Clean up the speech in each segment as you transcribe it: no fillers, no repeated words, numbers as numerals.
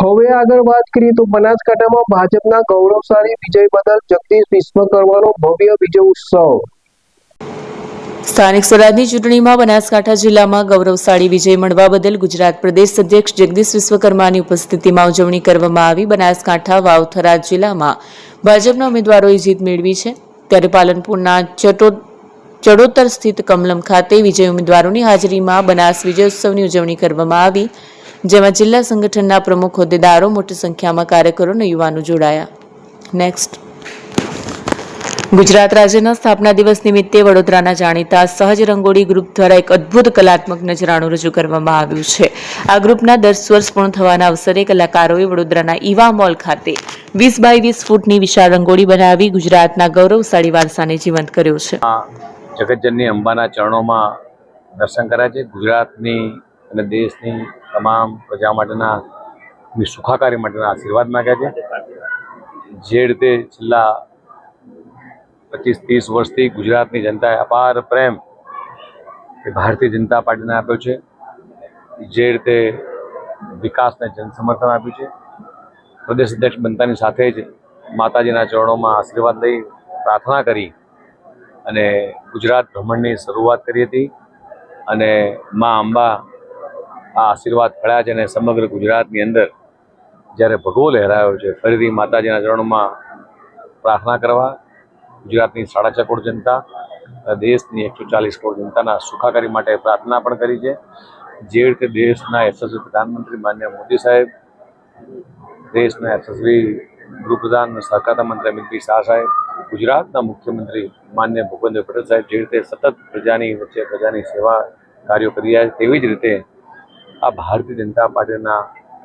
હવે આગળ વાત કરીએ તો બનાસકાંઠામાં ભાજપના ગૌરવશાળી વિજય બદલ જગદીશ વિશ્વકર્માનો ભવ્ય વિજય ઉત્સવ। સ્થાનિક સ્વરાજની ચૂંટણીમાં બનાસકાંઠા જિલ્લામાં ગૌરવશાળી વિજય મળવા બદલ ગુજરાત પ્રદેશ અધ્યક્ષ જગદીશ વિશ્વકર્માની ઉપસ્થિતિમાં ઉજવણી કરવામાં આવી। બનાસકાંઠા વાવથરા જિલ્લામાં ભાજપના ઉમેદવારોએ જીત મેળવી છે, ત્યારે પાલનપુરના ચડોતર સ્થિત કમલમ ખાતે વિજય ઉમેદવારોની હાજરીમાં બનાસ વિજયોત્સવની ઉજવણી કરવામાં આવી, જેમાં જિલ્લા સંગઠનના પ્રમુખ હોદ્દેદારો, મોટી સંખ્યામાં કાર્યકરો અને યુવાનો જોડાયા। ગુજરાત રાજ્યના સ્થાપના દિવસ નિમિત્તે વડોદરાના જાણીતા સહજ રંગોળી ગ્રુપ દ્વારા એક અદ્ભુત કલાત્મક નજરાણું રજૂ કરવામાં આવ્યું છે। આ ગ્રુપના 10 વર્ષ પૂર્ણ થવાના અવસરે કલાકારોએ વડોદરાના ઈવા મોલ ખાતે 20 બાય 20 ફૂટની વિશાળ રંગોળી બનાવી ગુજરાતના ગૌરવશાળી વારસાને જીવંત કર્યો છે। જગતજનની અંબાના ચરણોમાં દર્શન કર્યા છે। ગુજરાતની અને દેશની તમામ પ્રજા માટેના સુખાકારી માટેના આશીર્વાદ માગ્યા છે। જે રીતે છેલ્લા 25-30 વર્ષથી ગુજરાતની જનતાએ અપાર પ્રેમ એ ભારતીય જનતા પાર્ટીને આપ્યો છે, જે રીતે વિકાસને જનસમર્થન આપ્યું છે। પ્રદેશ અધ્યક્ષ બનતાની સાથે જ માતાજીના ચરણોમાં આશીર્વાદ લઈ પ્રાર્થના કરી અને ગુજરાત ભ્રમણની શરૂઆત કરી હતી અને મા અંબા આ આશીર્વાદ ફળ્યા છે અને સમગ્ર ગુજરાતની અંદર જ્યારે ભગવો લહેરાયો છે, ફરીથી માતાજીના ચરણોમાં પ્રાર્થના કરવા ગુજરાતની 6.5 કરોડ જનતા, દેશની 140 કરોડ જનતાના સુખાકારી માટે પ્રાર્થના પણ કરી છે। જે રીતે દેશના યશસ્વી પ્રધાનમંત્રી માન્ય મોદી સાહેબ, દેશના યશસ્વી ગૃહપ્રધાન સહકારતા મંત્રી અમિતભાઈ શાહ સાહેબ, ગુજરાતના મુખ્યમંત્રી માન્ય ભૂપેન્દ્ર પટેલ સાહેબ જે રીતે સતત પ્રજાની વચ્ચે પ્રજાની સેવા કાર્યો કરી રહ્યા છે, તેવી જ રીતે આ ભારતીય જનતા પાર્ટીના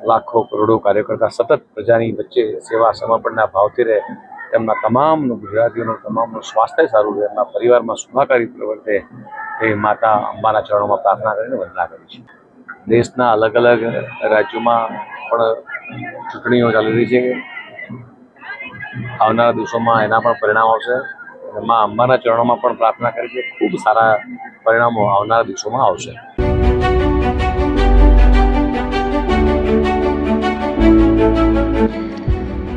લાખો કરોડો કાર્યકર્તા સતત પ્રજાની વચ્ચે સેવા સમર્પણના ભાવથી રહે, તેમના તમામનું ગુજરાતીઓનું તમામનું સ્વાસ્થ્ય સારું રહે, એમના પરિવારમાં સુખાકારી પ્રવર્તે એ માતા અંબાના ચરણોમાં પ્રાર્થના કરીને વંદના કરી છે। દેશના અલગ અલગ રાજ્યોમાં પણ ચૂંટણીઓ ચાલી રહી છે। આવનારા દિવસોમાં એના પણ પરિણામ આવશે। મા અંબાના ચરણોમાં પણ પ્રાર્થના કરી છે, ખૂબ સારા પરિણામો આવનારા દિવસોમાં આવશે।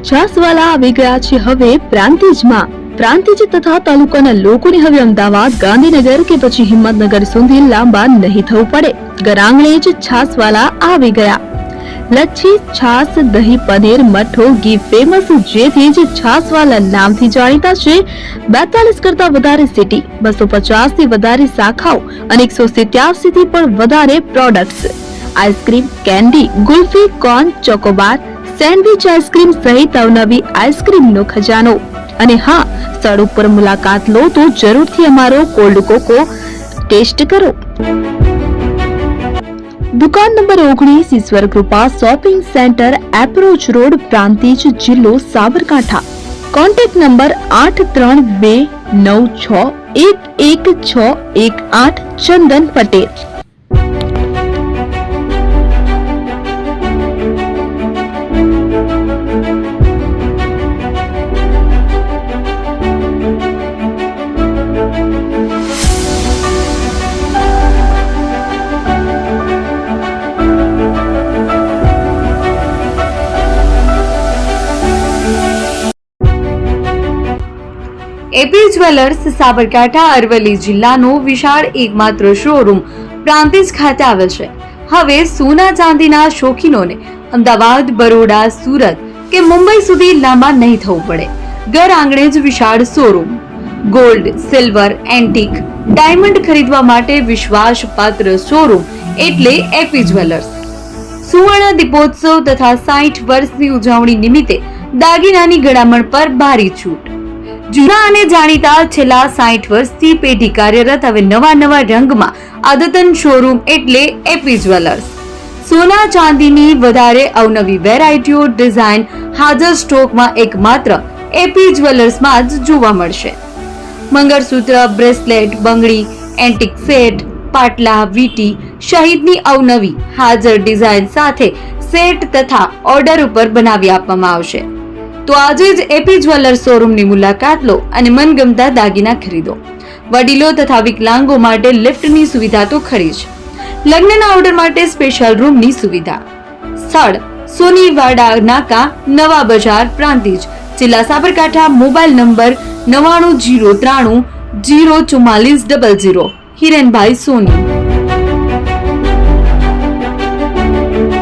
છાસવાલા આવી ગયા છે હવે પ્રાંતિજમાં। પ્રાંતિજ તથા તાલુકાના લોકોને હવે અમદાવાદ, ગાંધીનગર કે પછી હિંમતનગર સુધી લાંબા નહીં થવું પડે। ઘર આંગણે જ છાસવાલા આવી ગયા। લચ્છી, છાસ, દહીં, પનીર, મઠો, ઘી ફેમસ, જેથી જ છાસવાલા નામથી જાણીતા છે। 42 કરતા વધારે સિટી, 250 થી વધારે શાખાઓ અને 187 થી પણ વધારે products. Ice cream, candy, kulfi, corn, Chocobar, sandwich ice cream સહિત અવનવી આઈસ્ક્રીમનો ખજાનો। અને હા, સ્થળ ઉપર મુલાકાત લો તો જરૂરથી અમારો કોલ્ડ કોકો ટેસ્ટ કરો। દુકાન number 19, Ishwar Krupa shopping centre, approach road, Prantij, જિલ્લો Sabarkantha. Contact number 8326111618 Chandan Patel. AP jewellers Sabarkantha Aravalli જિલ્લાનો વિશાળ એકમાત્ર શોરૂમ પ્રાંતિજ ખાતે આવેલ છે। હવે સોના ચાંદીના શોખીનોને અમદાવાદ, બરોડા, સુરત કે મુંબઈ સુધી લાંબા નહીં થવું પડે। ઘર આંગણે જ વિશાળ showroom. Gold, silver, antique, diamond ખરીદવા માટે વિશ્વાસપાત્ર શોરૂમ એટલે એપી જ્વેલર્સ। સુવર્ણ દીપોત્સવ તથા 60 વર્ષની ઉજવણી નિમિત્તે દાગીનાની ગળામણ પર ભારી છૂટ। જૂના અને જાણીતા છેલ્લા 60 વર્ષથી પેઢી કાર્યરત હવે નવા રંગમાં અદ્યતન શોરૂમ એટલે એપી જ્વેલર્સ। સોના ચાંદીની વધારે અવનવી વેરાયટીઓ, ડિઝાઇન હાજર સ્ટોકમાં એકમાત્ર એપી જ્વેલર્સમાં જ જોવા મળશે। મંગળસૂત્ર, બ્રેસલેટ, બંગડી, એન્ટિક સેટ, પાટલા, વીટી સહિતની અવનવી હાજર ડિઝાઇન સાથે સેટ તથા ઓર્ડર ઉપર બનાવી આપવામાં આવશે। તો આજે જ એપી જ્વેલર્સ શોરૂમની મુલાકાત લો અને મનગમતા દાગીના ખરીદો। વડીલો તથા વિકલાંગો માટે લિફ્ટની સુવિધા તો ખરી જ, લગ્નના ઓર્ડર માટે સ્પેશિયલ રૂમની સુવિધા। સ્થળ સોનીવાડા નાકા, નવા બજાર, પ્રાંતિજ, જિલ્લા સાબરકાંઠા. Mobile number 9903304400. હિરેનભાઈ સોની.